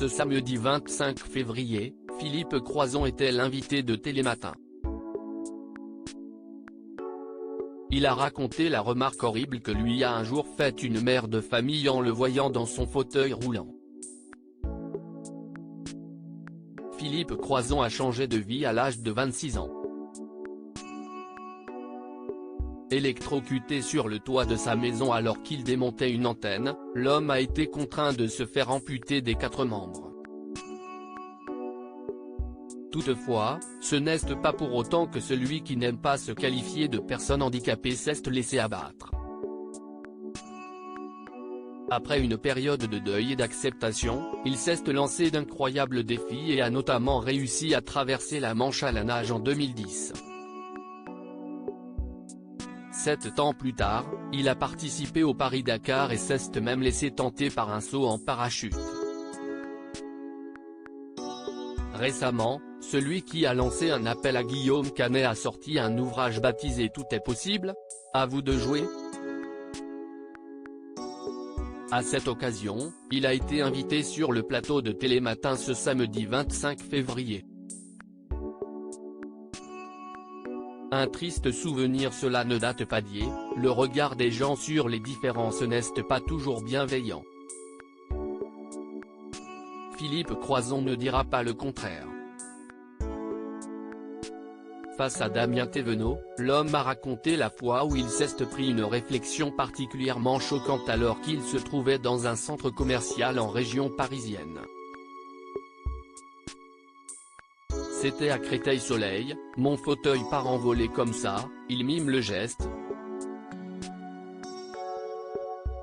Ce samedi 25 février, Philippe Croizon était l'invité de Télématin. Il a raconté la remarque horrible que lui a un jour faite une mère de famille en le voyant dans son fauteuil roulant. Philippe Croizon a changé de vie à l'âge de 26 ans. Électrocuté sur le toit de sa maison alors qu'il démontait une antenne, l'homme a été contraint de se faire amputer des 4 membres. Toutefois, ce n'est pas pour autant que celui qui n'aime pas se qualifier de personne handicapée s'est laissé abattre. Après une période de deuil et d'acceptation, il s'est lancé d'incroyables défis et a notamment réussi à traverser la Manche à la nage en 2010. 7 ans plus tard, il a participé au Paris-Dakar et s'est même laissé tenter par un saut en parachute. Récemment, celui qui a lancé un appel à Guillaume Canet a sorti un ouvrage baptisé Tout est possible ? À vous de jouer. À cette occasion, il a été invité sur le plateau de Télématin ce samedi 25 février. Un triste souvenir, cela ne date pas d'hier, le regard des gens sur les différences n'est pas toujours bienveillant. Philippe Croizon ne dira pas le contraire. Face à Damien Thévenot, l'homme a raconté la fois où il s'est pris une réflexion particulièrement choquante alors qu'il se trouvait dans un centre commercial en région parisienne. C'était à Créteil-Soleil, mon fauteuil part en volée comme ça, il mime le geste.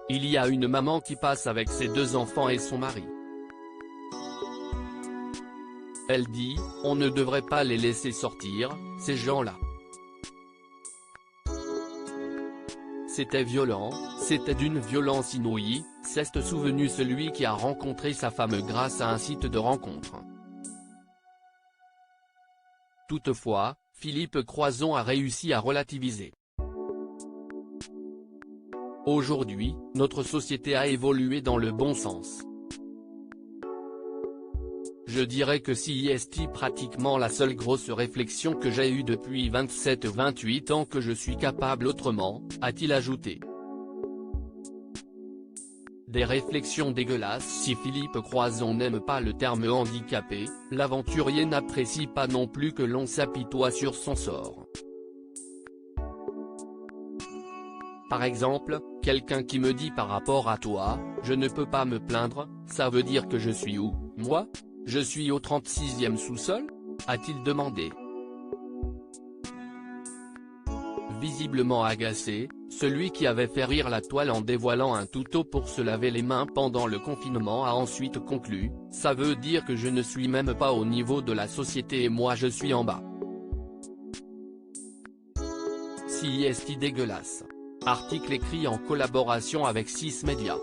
Il y a une maman qui passe avec ses 2 enfants et son mari. Elle dit, on ne devrait pas les laisser sortir, ces gens-là. C'était violent, c'était d'une violence inouïe, s'est souvenu celui qui a rencontré sa femme grâce à un site de rencontre. Toutefois, Philippe Croizon a réussi à relativiser. Aujourd'hui, notre société a évolué dans le bon sens. Je dirais que c'est pratiquement la seule grosse réflexion que j'ai eue depuis 27-28 ans que je suis capable autrement, a-t-il ajouté. Des réflexions dégueulasses. Si Philippe Croizon n'aime pas le terme handicapé, l'aventurier n'apprécie pas non plus que l'on s'apitoie sur son sort. Par exemple, quelqu'un qui me dit par rapport à toi, je ne peux pas me plaindre, ça veut dire que je suis où, moi ? Je suis au 36e sous-sol ? A-t-il demandé. Visiblement agacé, celui qui avait fait rire la toile en dévoilant un tuto pour se laver les mains pendant le confinement a ensuite conclu, ça veut dire que je ne suis même pas au niveau de la société et moi je suis en bas. C'est dégueulasse. Article écrit en collaboration avec 6 médias.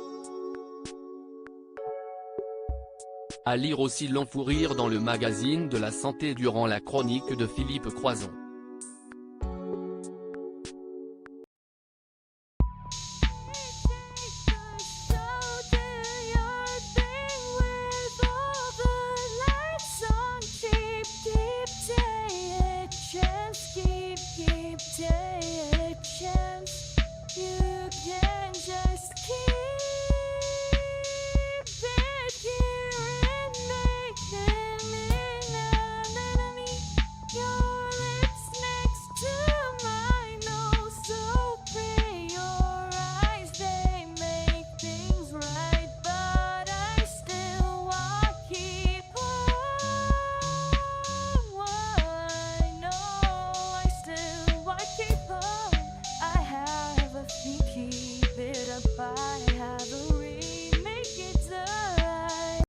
À lire aussi long fou rire dans le magazine de la santé durant la chronique de Philippe Croizon. You